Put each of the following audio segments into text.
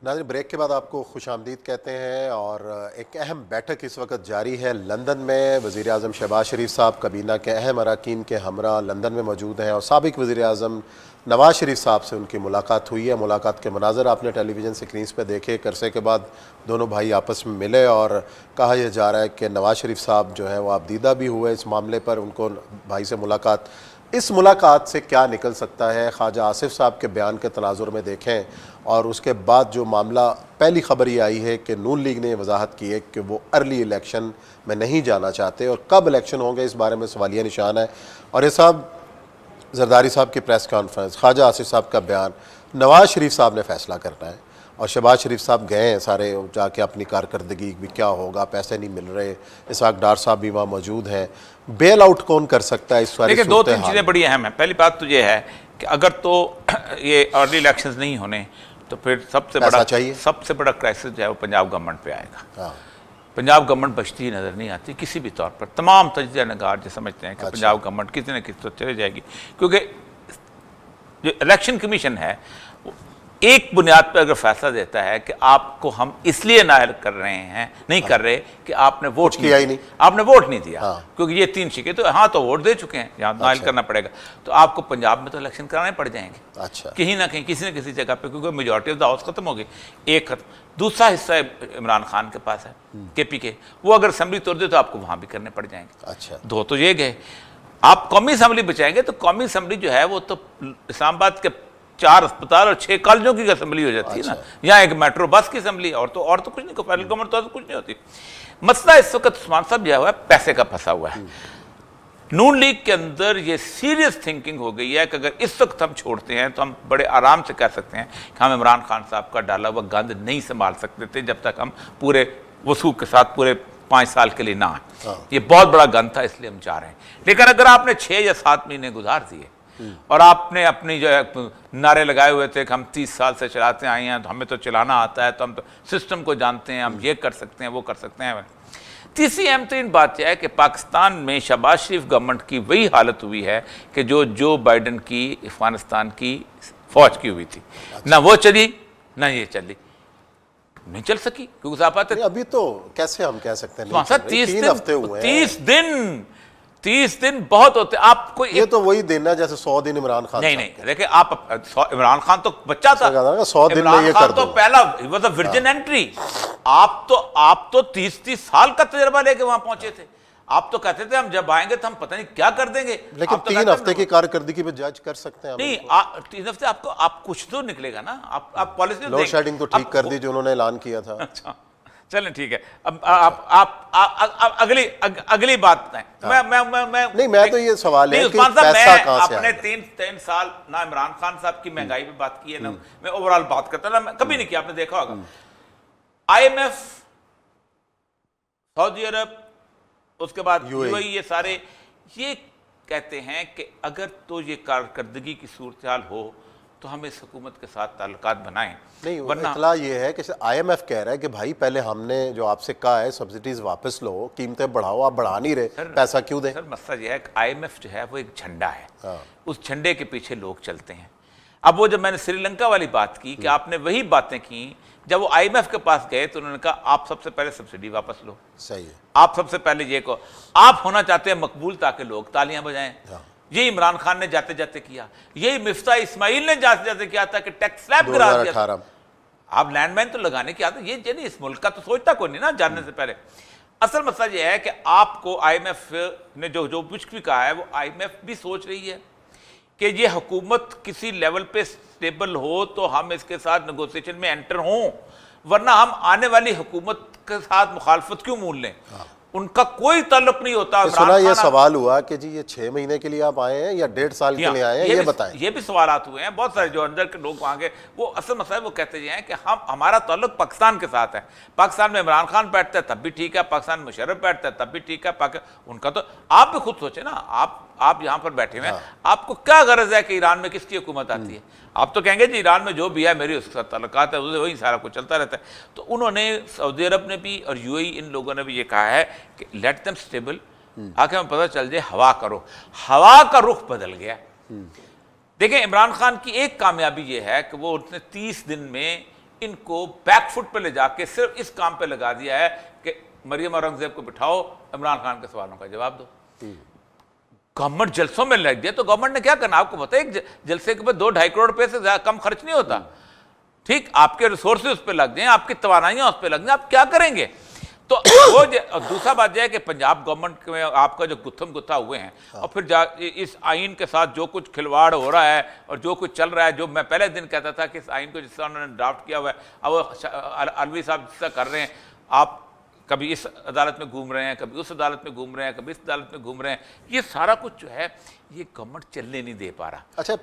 नाज़रीन, ब्रेक के बाद आपको खुशामदीद कहते हैं। और एक अहम बैठक इस वक्त जारी है लंदन में। वज़ीर आज़म शहबाज शरीफ साहब काबीना के अहम अरकान के हमरा लंदन में मौजूद हैं और साबिक़ वज़ीर आज़म नवाज़ शरीफ साहब से उनकी मुलाकात हुई है। मुलाकात के मनाज़र आपने टेलीविज़न स्क्रीन्स पर देखे। एक अरसे के बाद दोनों भाई आपस में मिले और कहा यह जा रहा है कि नवाज़ शरीफ साहब जो है वो आपदीदा भी हुए इस मामले पर। उनको भाई से मुलाकात, इस मुलाकात से क्या निकल सकता है, ख्वाजा आसिफ साहब के बयान के तनाजुर में देखें। और उसके बाद जो मामला, पहली खबर ये आई है कि नून लीग ने वजाहत की है कि वो अर्ली इलेक्शन में नहीं जाना चाहते और कब इलेक्शन होंगे इस बारे में सवालिया निशान है। और ये साहब जरदारी साहब की प्रेस कॉन्फ्रेंस, ख्वाजा आसिफ साहब का बयान, नवाज़ शरीफ साहब ने फ़ैसला करना है। और शहबाज शरीफ साहब गए हैं सारे जाके अपनी कारकर्दगी भी क्या होगा, पैसे नहीं मिल रहे, इसहाक डार साहब भी वहाँ मौजूद हैं। बेल आउट कौन कर सकता है इस सारी? देखिए, दो तीन चीज़ें बड़ी अहम हैं। पहली बात तो ये है कि अगर तो ये अर्ली इलेक्शंस नहीं होने तो फिर सबसे बड़ा क्राइसिस जो है वो पंजाब गवर्नमेंट पे आएगा। पंजाब गवर्नमेंट बचती ही नज़र नहीं आती किसी भी तौर पर। तमाम तजिया नगार जो समझते हैं कि पंजाब गवर्नमेंट किसी न किसी तो चले जाएगी, क्योंकि जो इलेक्शन कमीशन है एक बुनियाद पर अगर फैसला देता है कि आपको हम इसलिए नायल कर रहे हैं, नहीं कर रहे कि आपने वोट किया ही नहीं, आपने वोट नहीं दिया, क्योंकि ये तीन शिके तो हाँ तो वोट दे चुके हैं, यहाँ नायल करना पड़ेगा, तो आपको पंजाब में तो इलेक्शन कराने पड़ जाएंगे। कहीं ना कहीं किसी न किसी जगह पे, क्योंकि मेजॉरिटी ऑफ द हाउस खत्म हो गई, एक खत्म। दूसरा हिस्सा इमरान खान के पास है, केपी के, वो अगर असेंबली तोड़ दे तो आपको वहां भी करने पड़ जाएंगे। दो तो ये गए। आप कौमी असेंबली बचाएंगे तो कौमी असेंबली जो है वो तो इस्लामाबाद के 4 अस्पताल और 6 कॉलेजों की असेंबली हो जाती है ना, यहाँ एक मेट्रो बस की असेंबली, और तो कुछ नहीं, फेडरल गवर्नमेंट तो कुछ नहीं होती। मसला इस वक्त उस्मान साहब जो है पैसे का फंसा हुआ है। नून लीग के अंदर ये सीरियस थिंकिंग हो गई है कि अगर इस वक्त हम छोड़ते हैं तो हम बड़े आराम से कह सकते हैं कि हम इमरान खान साहब का डाला हुआ गंद नहीं संभाल सकते थे जब तक हम पूरे वसूख के साथ पूरे 5 साल के लिए ना आए। ये बहुत बड़ा गंद था, इसलिए हम चाह रहे हैं। लेकिन अगर आपने 6 या 7 महीने गुजार दिए और आपने अपनी जो है नारे लगाए हुए थे कि हम 30 साल से चलाते आए हैं, तो हमें तो चलाना आता है, तो हम तो सिस्टम को जानते हैं, हम ये कर सकते हैं, वो कर सकते हैं। तीसरी अहम तरीन बात यह है कि पाकिस्तान में शहबाज शरीफ गवर्नमेंट की वही हालत हुई है कि जो बाइडन की अफगानिस्तान की फौज की हुई थी। ना वो चली ना ये चली, नहीं चल सकी, क्योंकि अभी तो कैसे हम कह सकते हैं 30 दिन बहुत होते। आपको ये तो वही दिन है जैसे 100 दिन इमरान खान। नहीं देखिए, आप इमरान खान तो बच्चा था, 100 दिन में ये कर दो। तो पहला वर्जिन एंट्री। आप तो 30 साल का तजर्बा लेके वहां पहुंचे थे। आप तो कहते थे हम जब आएंगे तो हम पता नहीं क्या कर देंगे। लेकिन 3 हफ्ते की कारकर्दगी पे जज कर सकते हैं नहीं, 3 हफ्ते आप कुछ तो निकलेगा ना। आप पॉलिसी लोड शेडिंग तो ठीक कर दी जो उन्होंने ऐलान किया था। अच्छा चलें, ठीक है। अब आप अगली बात मैं तो ये सवाल है कि पैसा कहां से आपने 3 साल ना इमरान खान साहब की महंगाई पे बात की है ना, मैं ओवरऑल बात करता ना, कभी नहीं किया, आपने देखा होगा। IMF, सऊदी अरब, उसके बाद UAE, ये सारे ये कहते हैं कि अगर तो ये कारकर्दगी की सूरत हाल हो तो हम इस हुकूमत के साथ ताल्लुकात बनाएं। नहीं, वरना इतला ये है कि IMF कह रहा है कि भाई पहले हमने जो आपसे कहा है सब्सिडीज वापस लो, कीमतें बढ़ाओ, आप बढ़ा नहीं रहे, पैसा क्यों दें? सर मसला ये है कि IMF जो है वो एक झंडा है, उस झंडे के पीछे लोग चलते हैं। अब वो जब मैंने श्रीलंका वाली बात की कि आपने वही बातें की, जब वो IMF के पास गए तो उन्होंने कहा आप सबसे पहले सब्सिडी वापस लो। सही है। आप सबसे पहले ये कहो, आप होना चाहते हैं मकबूल ताकि लोग तालियां बजाएं। ये इमरान खान ने जाते जाते किया, यही मिफ्ता इस्माइल ने जाते जाते किया था कि टैक्स स्लैब गिरा दिया। आप लैंडमाइन तो लगाने की आदत, ये नहीं, इस मुल्क का तो सोचता कोई नहीं ना जानने से पहले। असल मसला ये है कि आपको IMF ने जो कुछ भी कहा है वो IMF भी सोच रही है कि ये हुकूमत किसी लेवल पे स्टेबल हो तो हम इसके साथ नेगोशिएशन में एंटर हों, वरना हम आने वाली हुकूमत के साथ मुखालफत क्यों मूल लें। उनका कोई ताल्लुक नहीं होता। सुना ये सवाल हुआ कि जी ये 6 महीने के लिए आप आए हैं या 1.5 साल के लिए आए हैं, ये बताएं। ये भी सवालात हुए हैं बहुत सारे, जो अंदर के लोग वहां के, वो असल मसला है वो कहते हैं कि हमारा ताल्लुक पाकिस्तान के साथ है। पाकिस्तान में इमरान खान बैठता है तब भी ठीक है, पाकिस्तान में मुशर्रफ बैठता है तब भी ठीक है। उनका तो आप भी खुद सोचे ना, आप यहाँ पर बैठे हुए हैं, आपको क्या गरज है कि ईरान में किसकी हुकूमत आती है? आप तो कहेंगे जी ईरान में जो भी है मेरी उसके साथ ताल्लुकात है, वही सारा कुछ चलता रहता है। तो उन्होंने, सऊदी अरब ने भी और UAE, इन लोगों ने भी ये कहा है कि लेट देम स्टेबल, आके हमें पता चल जाए, हवा करो। हवा का रुख बदल गया। देखिए, इमरान खान की एक कामयाबी ये है कि वो उसने 30 दिन में इनको बैकफुट पे ले जाके सिर्फ इस काम पे लगा दिया है कि मरियम औरंगजेब को बिठाओ, इमरान खान के सवालों का जवाब दो। गवर्नमेंट जलसों में लग गया तो गवर्नमेंट ने क्या करना, आपको पता है एक जलसे के ऊपर 2-2.5 करोड़ रुपए से कम खर्च नहीं होता। ठीक, आपके रिसोर्सेज उस पर लग जाए, आपकी तवानाइयां उस पर लग जाए, आप क्या करेंगे? तो वो दूसरा बात यह है कि पंजाब गवर्नमेंट में आपका जो गुत्थम गुत्था हुए हैं, और फिर इस आइन के साथ जो कुछ खिलवाड़ हो रहा है और जो कुछ चल रहा है, जो मैं पहले दिन कहता था कि इस आइन को जिस तरह उन्होंने ड्राफ्ट किया हुआ है, अब वो अलवी साहब जिस तरह कर रहे हैं, आप कभी इस अदालत में घूम रहे हैं, कभी उस अदालत में घूम रहे हैं, कभी इस अदालत में घूम रहे हैं, ये सारा कुछ जो है ये गवर्नमेंट चलने नहीं दे पा रहा। अच्छा,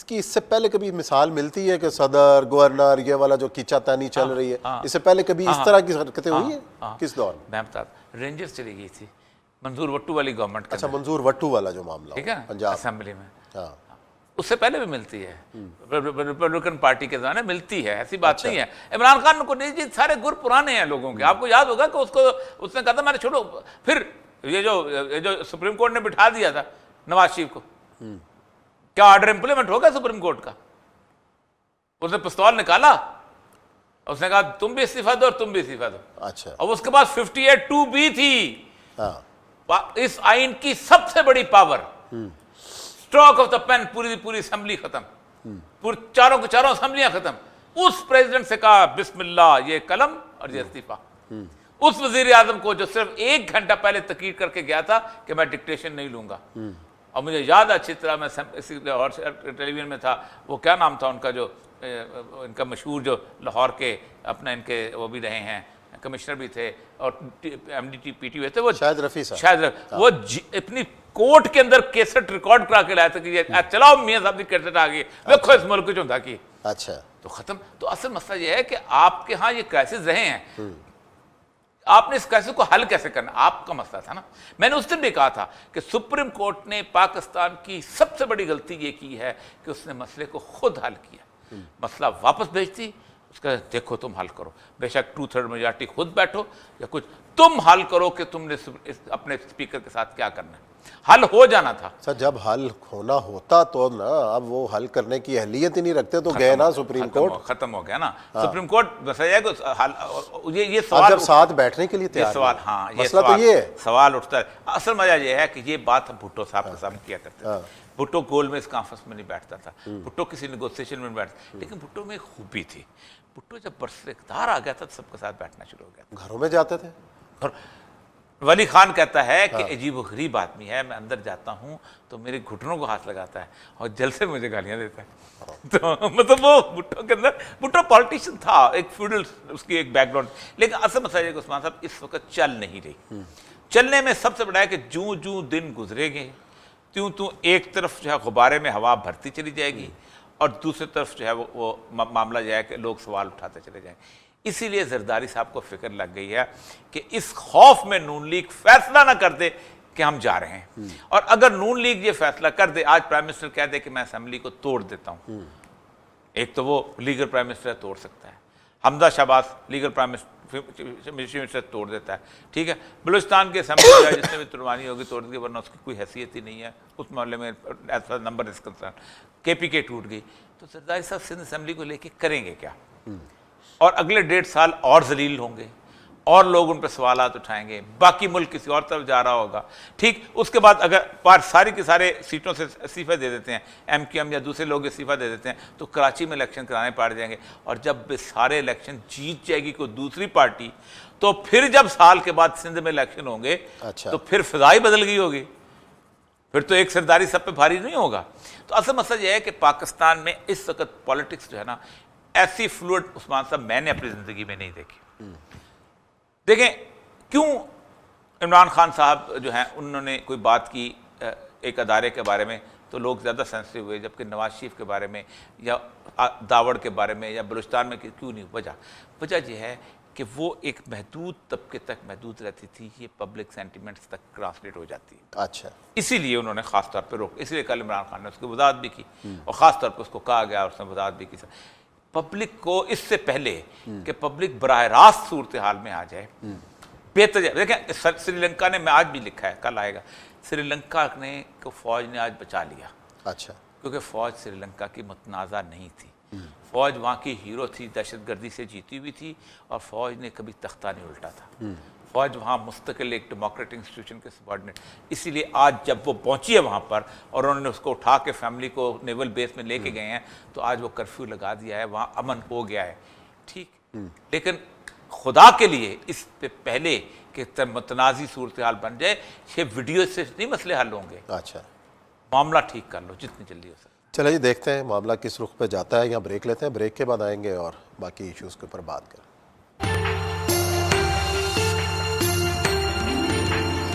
इससे पहले कभी मिसाल मिलती है कि सदर गवर्नर ये वाला जो खींचातानी चल रही है, इससे पहले कभी इस तरह की हरकतें हुई है? किस दौर में? मैं बता, रेंजर्स चली गई थी मंजूर वट्टू वाली गवर्नमेंट। अच्छा, मंजूर वट्टू वाला जो मामला, ठीक है, पंजाब असेंबली में। हाँ, उससे पहले भी मिलती है, रिपब्लिकन पार्टी के जमाने मिलती है, ऐसी बात नहीं है। इमरान खान को नहीं जी, सारे गुर पुराने हैं लोगों के। आपको याद होगा कि उसको उसने कहा था मैंने छोड़ो, फिर ये जो सुप्रीम कोर्ट ने बिठा दिया था नवाज शरीफ को, क्या ऑर्डर इंप्लीमेंट हो गया सुप्रीम कोर्ट का? उसने पिस्तौल निकाला, उसने कहा तुम भी इस्तीफा दो और तुम भी इस्तीफा दो। अच्छा, और उसके बाद 58(2)(b थी हाँ, इस आइन की सबसे बड़ी power, stroke of the pen, पूरी असेंबली खत्म, पूरी चारों की चारों असेंबलियां खत्म। उस प्रेसिडेंट से कहा बिस्मिल्लाह, ये कलम और ये इस्तीफा। उस वजीर आजम को जो सिर्फ 1 घंटा पहले तकीद करके गया था कि मैं डिक्टेशन नहीं लूंगा, और मुझे याद अच्छी तरह, मैं और टेलीविजन में था, वो क्या नाम था उनका, जो इनका मशहूर जो लाहौर के अपने इनके वो भी रहे हैं, कमिश्नर भी थे और MDT PT हुए थे, वो शायद रफी साहब, शायद वो अपनी कोर्ट के अंदर केसेट रिकॉर्ड करा के लाया था कि ये चलाओ मियां साहब की केसेट आ गई, देखो इस मुल्क चुंदा की। अच्छा, तो खत्म। तो असल मसला ये है कि आपके यहाँ ये क्राइसिस रहे हैं, आपने इस क्राइसिस को हल कैसे करना, आपका मसला था ना। मैंने उस दिन भी कहा था कि सुप्रीम कोर्ट ने पाकिस्तान की सबसे बड़ी गलती ये की है कि उसने मसले को खुद हल किया। मसला वापस भेजती, उसका देखो तुम हल करो, बेशक 2/3 मेजॉरिटी खुद बैठो या कुछ, तुम हल करो कि तुमने अपने स्पीकर के साथ क्या करना है। हल हो जाना था सर, जब हल होना होता तो ना, अब वो हल करने की अहलियत ही नहीं रखते तो गए ना सुप्रीम कोर्ट, खत्म हो गया ना। सुप्रीम कोर्ट ये सवाल जब साथ बैठने के लिए तैयार, सवाल, हाँ, ये मसला तो ये है, सवाल उठता है। असल मजा ये है कि ये बात हम भुट्टो साहब के सामने किया करते थे। भुट्टो गोल में इस कॉन्फ्रेंस में नहीं बैठता था, भुट्टो किसी नेगोशिएशन में बैठता, लेकिन भुट्टो में एक खूबी थी, भुट्टो जब बरसदार आ गया था सबके साथ बैठना शुरू हो गया, घरों में जाते थे। और वली खान कहता है कि अजीब व गरीब आदमी है, मैं अंदर जाता हूँ तो मेरे घुटनों को हाथ लगाता है और जल से मुझे गालियाँ देता है। तो मतलब वो भुट्टो के अंदर, भुट्टो पॉलिटिशियन था, एक फ्यूडल उसकी एक बैकग्राउंड, लेकिन असल मसला है कि उस्मान साहब इस वक्त चल नहीं रही। चलने में सबसे बड़ा है कि जूं जूं दिन गुजरेंगे त्यों त्यों एक तरफ जो है गुब्बारे में हवा भरती चली जाएगी और दूसरी तरफ जो है वो मामला जो है कि लोग सवाल उठाते चले जाएंगे। इसीलिए जरदारी साहब को फिक्र लग गई है कि इस खौफ में नून लीग फैसला ना कर दे कि हम जा रहे हैं, और अगर नून लीग ये फैसला कर दे, आज प्राइम मिनिस्टर कह दे कि मैं असेंबली को तोड़ देता हूं, एक तो वो लीगल प्राइम मिनिस्टर तोड़ सकता है, Hamza Shahbaz legal prime minister तोड़ देता है, ठीक है, बलूचिस्तान के असेंबली जिसने भी तुड़वानी होगी तोड़ दी, वरना उसकी कोई हैसियत ही नहीं है उस मामले में as far number is concern. KPK टूट गई तो जरदारी साहब सिंध असेंबली को लेके करेंगे क्या, और अगले 1.5 साल और जलील होंगे और लोग उन पर सवालात उठाएंगे, बाकी मुल्क किसी और तरफ जा रहा होगा। ठीक, उसके बाद अगर सारी की सारे सीटों से इस्तीफा दे देते हैं, MQM या दूसरे लोग इस्तीफा दे देते हैं, तो कराची में इलेक्शन कराने पड़ जाएंगे, और जब सारे इलेक्शन जीत जाएगी कोई दूसरी पार्टी, तो फिर जब साल के बाद सिंध में इलेक्शन होंगे, अच्छा, तो फिर फिजाई बदल गई होगी, फिर तो एक सरदारी सब पे भारी नहीं होगा। तो असल मसला यह है कि पाकिस्तान में इस वक्त पॉलिटिक्स जो है ना, ऐसी फ्लूइड उस्मान साहब मैंने अपनी जिंदगी में नहीं देखी। देखें क्यों इमरान खान साहब जो हैं उन्होंने कोई बात की एक अदारे के बारे में तो लोग ज़्यादा सेंसिटिव हुए, जबकि नवाज शरीफ के बारे में या दावड़ के बारे में या बलूचिस्तान में क्यों नहीं? वजह यह है कि वो एक महदूद तबके तक महदूद रहती थी, ये पब्लिक सेंटिमेंट्स तक ट्रांसलेट हो जाती है। अच्छा, इसीलिए उन्होंने खास तौर पर रोक, इसलिए कल इमरान खान ने उसकी वजाहत भी की और ख़ास तौर पर उसको कहा गया और उसने वजाहत भी की पब्लिक को, इससे पहले कि पब्लिक बराह रास्त सूरत हाल में आ जाए बेतजा। देखें श्रीलंका ने, मैं आज भी लिखा है, कल आएगा, श्रीलंका ने को फौज ने आज बचा लिया। अच्छा, क्योंकि फौज श्रीलंका की मुतनाज़ा नहीं थी, फ़ौज वहाँ की हीरो थी, दहशतगर्दी से जीती हुई थी, और फ़ौज ने कभी तख्ता नहीं उल्टा था। फ़ौज वहाँ मुस्तकिल एक डेमोक्रेटिक इंस्टीट्यूशन के सबॉर्डिनेट, इसीलिए आज जब वो पहुँची है वहाँ पर और उन्होंने उसको उठा के फैमिली को नेवल बेस में लेके गए हैं, तो आज वो कर्फ्यू लगा दिया है, वहाँ अमन हो गया है, ठीक। लेकिन खुदा के लिए इस पे पहले कि मुतनाज़ी सूरत हाल बन जाए, ये वीडियो से नहीं मसले हल होंगे। अच्छा, मामला ठीक कर लो जितनी जल्दी हो सकता है। चलिए देखते हैं मामला किस रुख पे जाता है। यहाँ ब्रेक लेते हैं, ब्रेक के बाद आएंगे और बाकी इश्यूज़ के ऊपर बात करें।